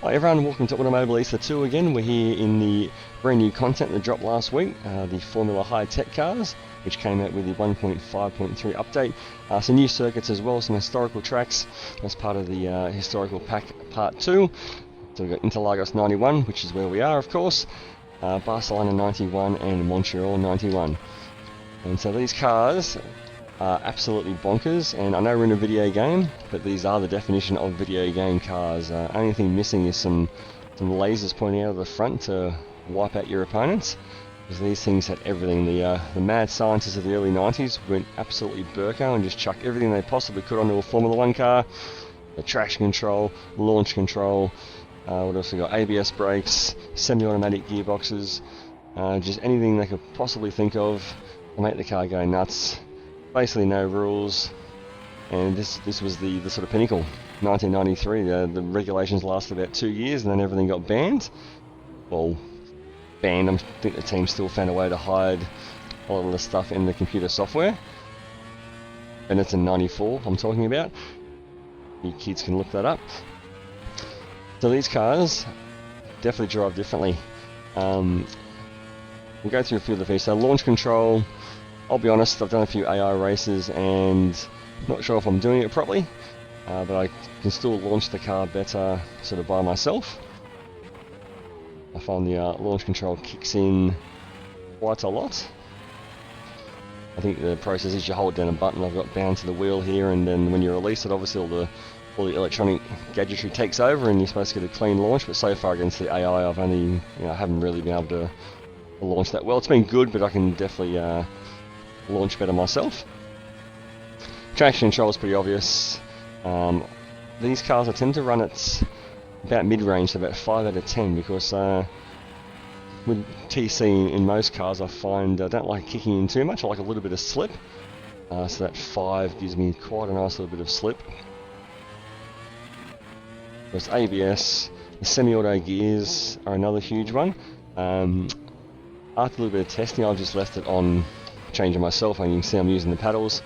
Hi everyone, welcome to Automobilista 2 again. We're here in the brand new content that dropped last week, the Formula High Tech cars, which came out with the 1.5.3 update. Some new circuits as well, some historical tracks as part of the historical pack part 2. So we've got Interlagos 91, which is where we are of course, Barcelona 91 and Montreal 91. And so these cars are absolutely bonkers, and I know we're in a video game, but these are the definition of video game cars. Only thing missing is some lasers pointing out of the front to wipe out your opponents, because these things had everything. The mad scientists of the early 90s went absolutely burko and just chucked everything they possibly could onto a Formula 1 car. The traction control, launch control, what else we got? ABS brakes, semi-automatic gearboxes, just anything they could possibly think of to make the car go nuts. Basically no rules, and this was the sort of pinnacle. 1993, the regulations lasted about 2 years and then everything got banned. Well, banned, I think the team still found a way to hide a lot of the stuff in the computer software. And it's in 94 I'm talking about. You kids can look that up. So these cars definitely drive differently. We'll go through a few of the features. So launch control, I'll be honest, I've done a few AI races and not sure if I'm doing it properly, but I can still launch the car better sort of by myself. I find the launch control kicks in quite a lot. I think the process is you hold down a button. I've got bound to the wheel here, and then when you release it, obviously all the electronic gadgetry takes over and you're supposed to get a clean launch, but so far against the AI I've only, I haven't really been able to launch that well. It's been good, but I can definitely launch better myself. Traction control is pretty obvious. These cars I tend to run at about mid-range, so about 5 out of 10, because with TC in most cars I find I don't like kicking in too much. I like a little bit of slip, so that 5 gives me quite a nice little bit of slip. There's ABS, the semi-auto gears are another huge one. After a little bit of testing I've just left it on changing myself, and you can see I'm using the paddles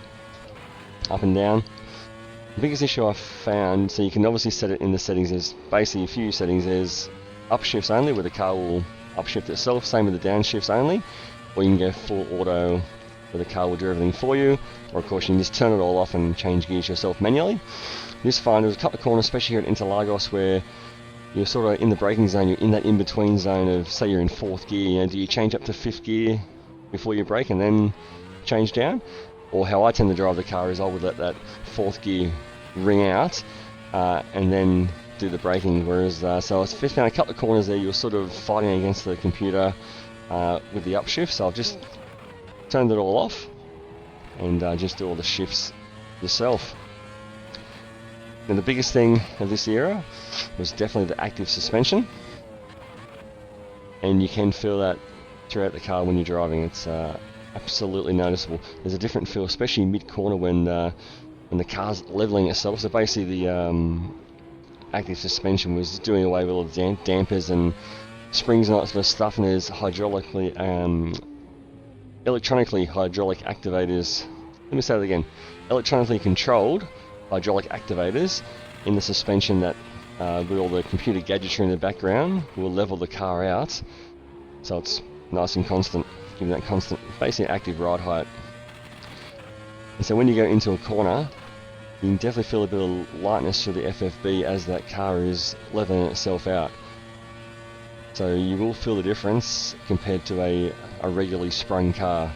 up and down. The biggest issue I've found, so you can obviously set it in the settings, there's basically a few settings. There's upshifts only, where the car will upshift itself, same with the downshifts only, or you can go full auto where the car will do everything for you, or of course you can just turn it all off and change gears yourself manually. This fine, there's a couple of corners, especially here at Interlagos, where you're sort of in the braking zone, you're in that in-between zone of, say you're in 4th gear, do you change up to 5th gear before you brake and then change down? Or how I tend to drive the car is I would let that 4th gear ring out and then do the braking, whereas so I found a couple of corners there you're sort of fighting against the computer with the upshift, so I've just turned it all off and just do all the shifts yourself. And the biggest thing of this era was definitely the active suspension, and you can feel that throughout the car when you're driving. It's absolutely noticeable. There's a different feel, especially mid-corner when the car's leveling itself. So basically the active suspension was doing away with all the dampers and springs and that sort of stuff, and there's electronically hydraulic activators. Let me say that again. Electronically controlled hydraulic activators in the suspension that with all the computer gadgetry in the background will level the car out, so it's nice and constant, giving that constant, basically active ride height. And so when you go into a corner, you can definitely feel a bit of lightness through the FFB as that car is leveling itself out. So you will feel the difference compared to a regularly sprung car.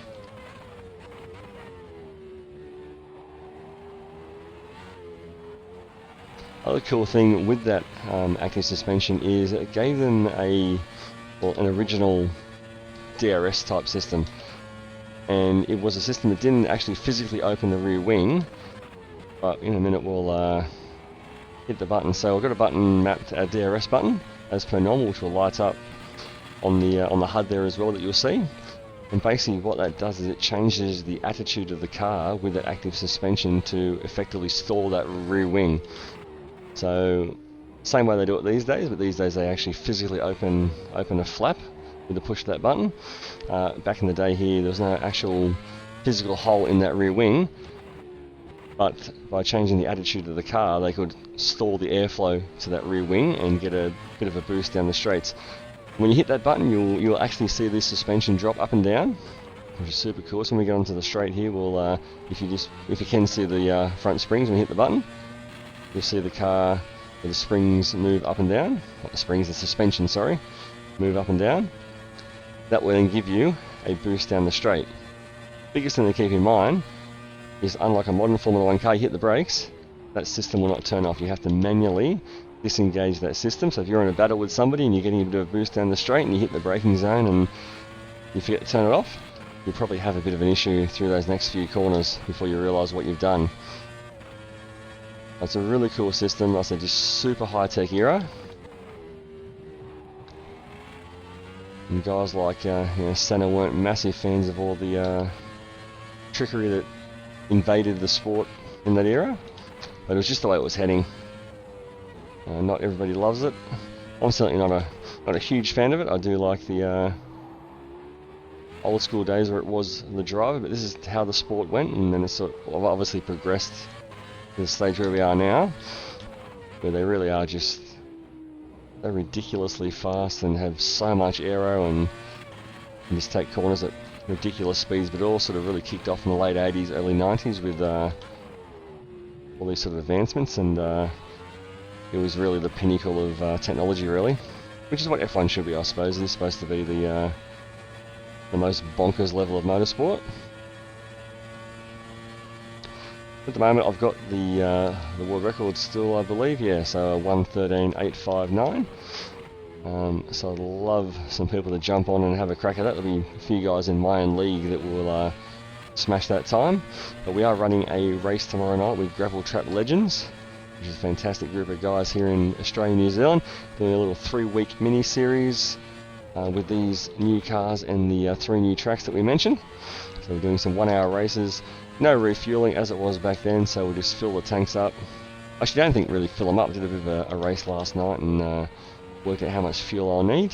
Other cool thing with that active suspension is it gave them an original DRS type system, and it was a system that didn't actually physically open the rear wing, but in a minute we'll hit the button. So I've got a button mapped, a DRS button as per normal, which will light up on the HUD there as well, that you'll see. And basically what that does is it changes the attitude of the car with that active suspension to effectively stall that rear wing. So same way they do it these days, but these days they actually physically open a flap with the push of that button. Back in the day here, there was no actual physical hole in that rear wing, but by changing the attitude of the car, they could stall the airflow to that rear wing and get a bit of a boost down the straights. When you hit that button, you'll actually see this suspension drop up and down, which is super cool. So when we get onto the straight here, we'll if you can see the front springs when you hit the button, you'll see the car, the springs move up and down. Not the springs, the suspension, sorry, move up and down. That will then give you a boost down the straight. Biggest thing to keep in mind is, unlike a modern Formula 1 car, you hit the brakes, that system will not turn off. You have to manually disengage that system. So if you're in a battle with somebody and you're getting a bit of a boost down the straight and you hit the braking zone and you forget to turn it off, you'll probably have a bit of an issue through those next few corners before you realise what you've done. It's a really cool system. I said, just super high-tech era. And guys like Senna weren't massive fans of all the trickery that invaded the sport in that era, but it was just the way it was heading. Not everybody loves it. I'm certainly not a huge fan of it. I do like the old school days where it was the driver, but this is how the sport went, and then it's sort of obviously progressed to the stage where we are now, where they really are just so ridiculously fast and have so much aero and just take corners at ridiculous speeds. But it all sort of really kicked off in the late 80s, early 90s with all these sort of advancements, and it was really the pinnacle of technology, really, which is what F1 should be, I suppose. It is supposed to be the most bonkers level of motorsport. At the moment, I've got the world record still, I believe, yeah, so 1:13.859. So I'd love some people to jump on and have a crack at that. There'll be a few guys in my own league that will smash that time. But we are running a race tomorrow night with Gravel Trap Legends, which is a fantastic group of guys here in Australia and New Zealand, doing a little 3-week mini-series with these new cars and the 3 new tracks that we mentioned. So we're doing some 1-hour races, no refueling as it was back then, so we'll just fill the tanks up. Actually, I don't think really fill them up. I did a bit of a race last night and worked out how much fuel I'll need.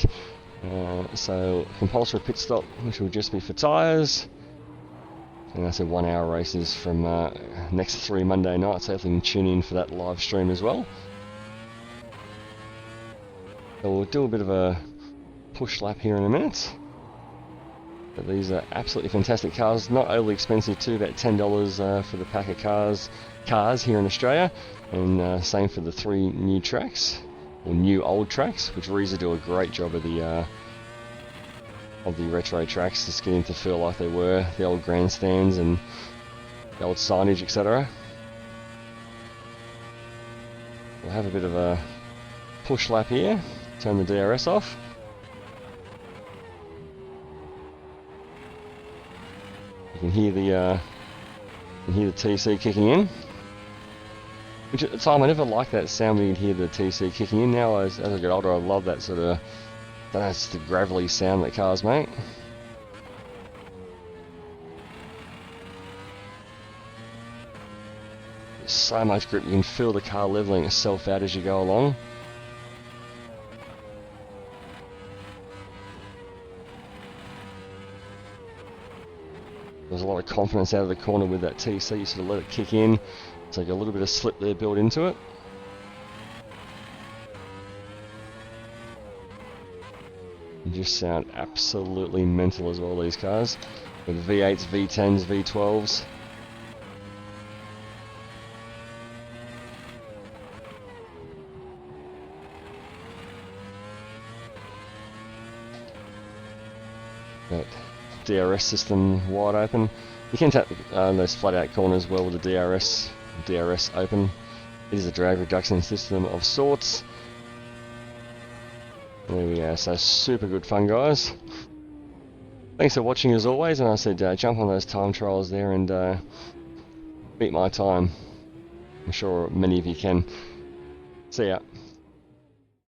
So compulsory pit stop, which will just be for tyres. And I said 1-hour races from next 3 Monday nights, so hopefully you can tune in for that live stream as well. So we'll do a bit of a push lap here in a minute. But these are absolutely fantastic cars, not overly expensive too, about $10 for the pack of cars here in Australia, and same for the 3 new tracks, or new old tracks, which Reza do a great job of the retro tracks, just getting to feel like they were the old grandstands and the old signage, etc. We'll have a bit of a push lap here, turn the DRS off. You can hear the TC kicking in, which at the time I never liked that sound when you'd hear the TC kicking in. Now as I get older, I love that sort of, I don't know, it's the gravelly sound that cars make. There's so much grip, you can feel the car leveling itself out as you go along. There's a lot of confidence out of the corner with that TC. You sort of let it kick in, so you got a little bit of slip there built into it. You just sound absolutely mental as well, these cars, with V8s, V10s, V12s. That DRS system wide open. You can tap those flat out corners well with the DRS open. It is a drag reduction system of sorts. There we go, so super good fun, guys. Thanks for watching as always, and I said jump on those time trials there and beat my time. I'm sure many of you can. See ya.